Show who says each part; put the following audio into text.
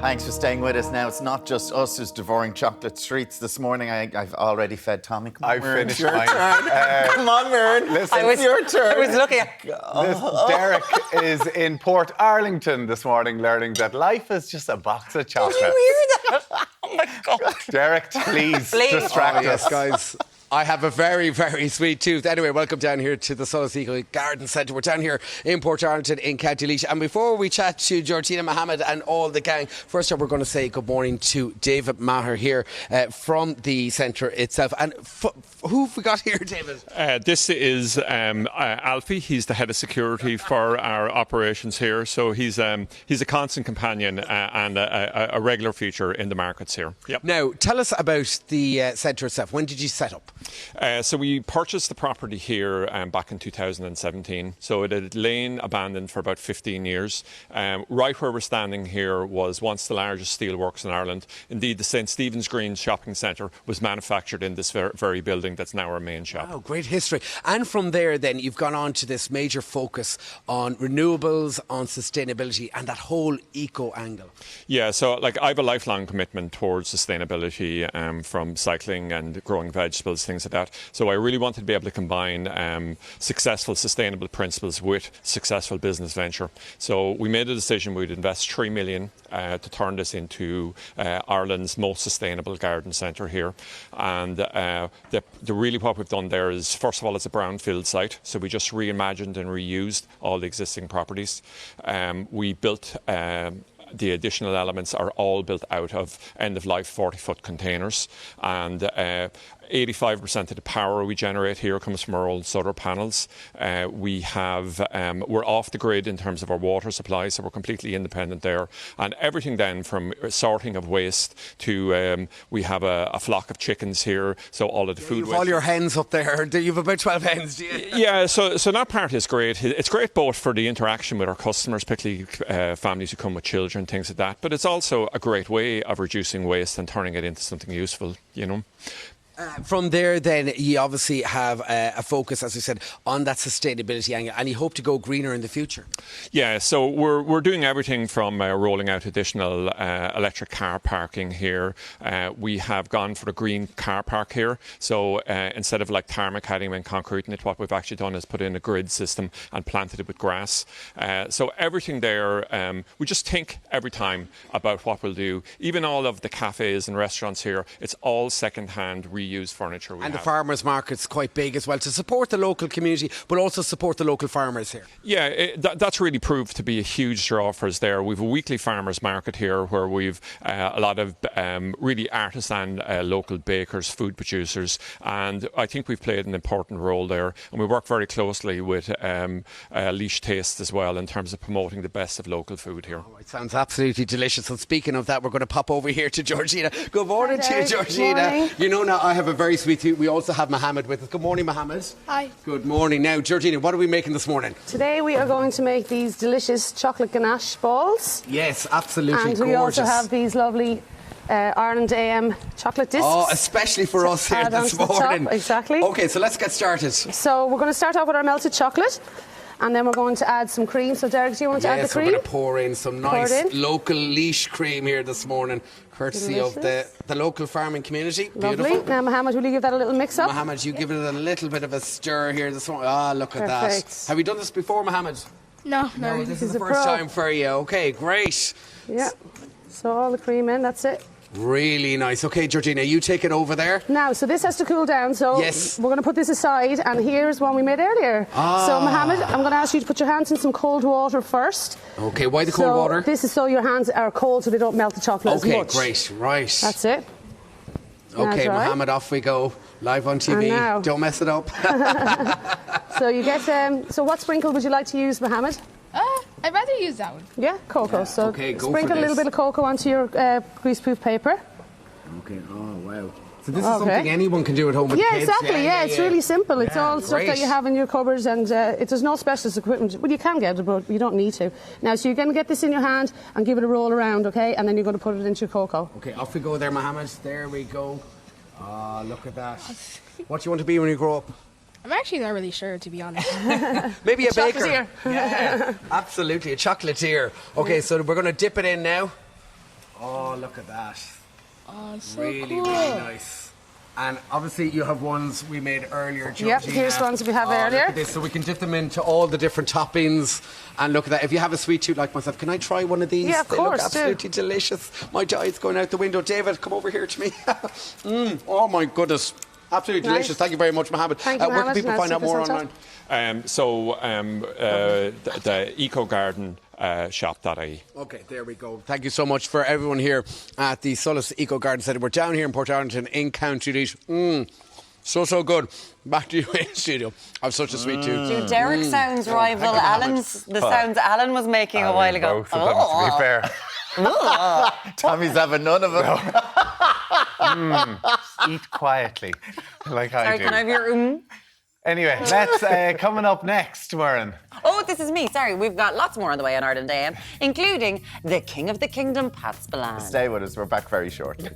Speaker 1: Thanks for staying with us. Now, it's not just us who's devouring chocolate treats this morning. I've already fed Tommy. Come on,
Speaker 2: I've
Speaker 1: Myrne,
Speaker 2: finished
Speaker 1: your
Speaker 2: mine.
Speaker 1: turn. Come on, Myrne.
Speaker 2: Listen,
Speaker 1: it's your turn.
Speaker 3: I was looking at...
Speaker 2: Listen, Derek is in Portarlington this morning learning that life is just a box of chocolates.
Speaker 3: Did you hear that? Oh, my God.
Speaker 2: Derek, please
Speaker 3: Please.
Speaker 2: distract
Speaker 4: yes,
Speaker 2: us.
Speaker 4: guys. I have a very, very sweet tooth. Anyway, welcome down here to the Laois Garden Centre. We're down here in Portarlington in County Laois. And before we chat to Georgina Mohammed and all the gang, first up we're going to say good morning to David Maher here from the centre itself. And who have we got here, David?
Speaker 5: This is Alfie. He's the head of security for our operations here. So he's a constant companion and a regular feature in the markets here. Yep.
Speaker 4: Now, tell us about the centre itself. When did you set up?
Speaker 5: So we purchased the property here back in 2017. So it had lain abandoned for about 15 years. Right where we're standing here was once the largest steelworks in Ireland. Indeed, the St Stephen's Green shopping centre was manufactured in this very building that's now our main shop.
Speaker 4: Oh, great history. And from there then you've gone on to this major focus on renewables, on sustainability and that whole eco angle.
Speaker 5: Yeah, so like I have a lifelong commitment towards sustainability from cycling and growing vegetables, things like that. So I really wanted to be able to combine successful sustainable principles with successful business venture. So we made a decision we'd invest 3 million to turn this into Ireland's most sustainable garden centre here. And really what we've done there is, first of all, it's a brownfield site. So we just reimagined and reused all the existing properties. We built the additional elements are all built out of end-of-life 40-foot containers, and 85% of the power we generate here comes from our old solar panels. We're off the grid in terms of our water supply, so we're completely independent there. And everything then from sorting of waste to we have a flock of chickens here, so all of the food
Speaker 4: You've
Speaker 5: waste.
Speaker 4: all your hens up there. You've about 12 hens, do you?
Speaker 5: Yeah, so that part is great. It's great both for the interaction with our customers, particularly families who come with children, things like that, but it's also a great way of reducing waste and turning it into something useful, you know.
Speaker 4: From there, then, you obviously have a focus, as we said, on that sustainability angle, and you hope to go greener in the future.
Speaker 5: Yeah, so we're doing everything from rolling out additional electric car parking here. We have gone for a green car park here. So instead of like tarmac-adding and concreting it, what we've actually done is put in a grid system and planted it with grass. So everything there, we just think every time about what we'll do. Even all of the cafes and restaurants here, it's all second-hand reused furniture.
Speaker 4: And the farmers market's quite big as well, to support the local community but also support the local farmers here.
Speaker 5: Yeah, that's really proved to be a huge draw for us there. We've a weekly farmers market here where we've a lot of really artisan local bakers, food producers, and I think we've played an important role there, and we work very closely with Laois Taste as well in terms of promoting the best of local food here.
Speaker 4: Oh, it sounds absolutely delicious. And speaking of that, we're going to pop over here to Georgina. Good morning to you, Georgina.
Speaker 6: Morning.
Speaker 4: You know, now I have a very sweet tooth. We also have Mohammed with us. Good morning, Mohammed.
Speaker 6: Hi.
Speaker 4: Good morning. Now, Georgina, what are we making this morning?
Speaker 6: Today we are going to make these delicious chocolate ganache balls.
Speaker 4: Yes, absolutely
Speaker 6: And
Speaker 4: gorgeous.
Speaker 6: we also have these lovely Ireland AM chocolate discs.
Speaker 4: Oh, especially for us here
Speaker 6: add
Speaker 4: this
Speaker 6: onto the top,
Speaker 4: morning.
Speaker 6: exactly.
Speaker 4: Okay, so let's get started.
Speaker 6: So we're going to start off with our melted chocolate, and then we're going to add some cream. So Derek, do you want to add the
Speaker 4: Yes,
Speaker 6: cream?
Speaker 4: we're going to pour in some nice
Speaker 6: in.
Speaker 4: local Laois cream here this morning, courtesy of the local farming community.
Speaker 6: Lovely.
Speaker 4: Beautiful.
Speaker 6: Now, Mohammed, will you give that a little mix up?
Speaker 4: Mohammed, you give it a little bit of a stir here this morning. Ah, look at that.
Speaker 6: Perfect.
Speaker 4: Have you done this before, Mohammed?
Speaker 6: No.
Speaker 4: This is
Speaker 6: He's
Speaker 4: the
Speaker 6: a
Speaker 4: first
Speaker 6: pro.
Speaker 4: time for you. Okay, great.
Speaker 6: Yeah. So all the cream in, that's it.
Speaker 4: Really nice. Okay, Georgina, you take it over there.
Speaker 6: Now, so this has to cool down, so
Speaker 4: Yes.
Speaker 6: we're going to put this aside, and here's one we made earlier. So, Mohammed, I'm going to ask you to put your hands in some cold water first.
Speaker 4: Okay, why the cold water?
Speaker 6: This is so your hands are cold so they don't melt the chocolate as
Speaker 4: Okay,
Speaker 6: much.
Speaker 4: great, right.
Speaker 6: That's it.
Speaker 4: Okay,
Speaker 6: Now dry.
Speaker 4: Mohammed, off we go. Live on TV.
Speaker 6: And now-
Speaker 4: Don't mess it up.
Speaker 6: So you get, so what sprinkle would you like to use, Mohammed?
Speaker 7: I'd rather use that one.
Speaker 6: Yeah, cocoa. So
Speaker 4: Okay, go for
Speaker 6: sprinkle a little
Speaker 4: this.
Speaker 6: bit of cocoa onto your greaseproof paper.
Speaker 4: Okay, oh wow. So this is
Speaker 6: Okay.
Speaker 4: something anyone can do at home with
Speaker 6: Yeah,
Speaker 4: kids?
Speaker 6: exactly. Yeah, it's really simple. It's
Speaker 4: Yeah,
Speaker 6: all stuff that
Speaker 4: great.
Speaker 6: you have in your cupboards, and there's no specialist equipment. Well, you can get it, but you don't need to. Now, so you're going to get this in your hand and give it a roll around, okay? And then you're going to put it into your cocoa.
Speaker 4: Okay, off we go there, Mohammed. There we go. Ah, look at that. What do you want to be when you grow up?
Speaker 7: I'm actually not really sure, to be honest.
Speaker 4: Maybe a baker.
Speaker 6: Chocolatier.
Speaker 4: Yeah, absolutely, a chocolatier. Okay, so we're going to dip it in now. Oh, look at that.
Speaker 7: Oh, it's so
Speaker 4: Really,
Speaker 7: cool.
Speaker 4: really nice. And obviously you have ones we made earlier, Georgina.
Speaker 6: Yep, here's the ones we have earlier.
Speaker 4: Look at this, so we can dip them into all the different toppings. And look at that. If you have a sweet tooth like myself, can I try one of these?
Speaker 6: Yeah, of
Speaker 4: They
Speaker 6: course,
Speaker 4: look absolutely delicious. My diet's going out the window. David, come over here to me. Oh my goodness. Absolutely
Speaker 6: Nice.
Speaker 4: delicious. Thank you very much, Mohammed.
Speaker 6: Thank you,
Speaker 4: Where can
Speaker 6: Mohammed.
Speaker 4: people
Speaker 6: Now
Speaker 4: find out
Speaker 6: stick this
Speaker 4: more
Speaker 6: on top.
Speaker 4: online?
Speaker 5: The Eco Garden shop.ie.
Speaker 4: Okay, there we go. Thank you so much for everyone here at the Solis Eco Garden Centre. We're down here in Portarlington in County Laois. So good. Back to you in the studio. I have such a sweet tooth.
Speaker 3: Dude, Derek sounds rival
Speaker 4: thank you,
Speaker 3: Alan's. The sounds Alan was making a while ago.
Speaker 2: Both of them, to be fair.
Speaker 1: Tommy's having none of it.
Speaker 2: Eat quietly, like I
Speaker 3: Sorry,
Speaker 2: do.
Speaker 3: can I have your
Speaker 2: Anyway, let's coming up next, Warren.
Speaker 3: Oh, this is me. Sorry, we've got lots more on the way on Ireland AM, including the King of the Kingdom, Pat Spillane.
Speaker 1: Stay with us. We're back very shortly.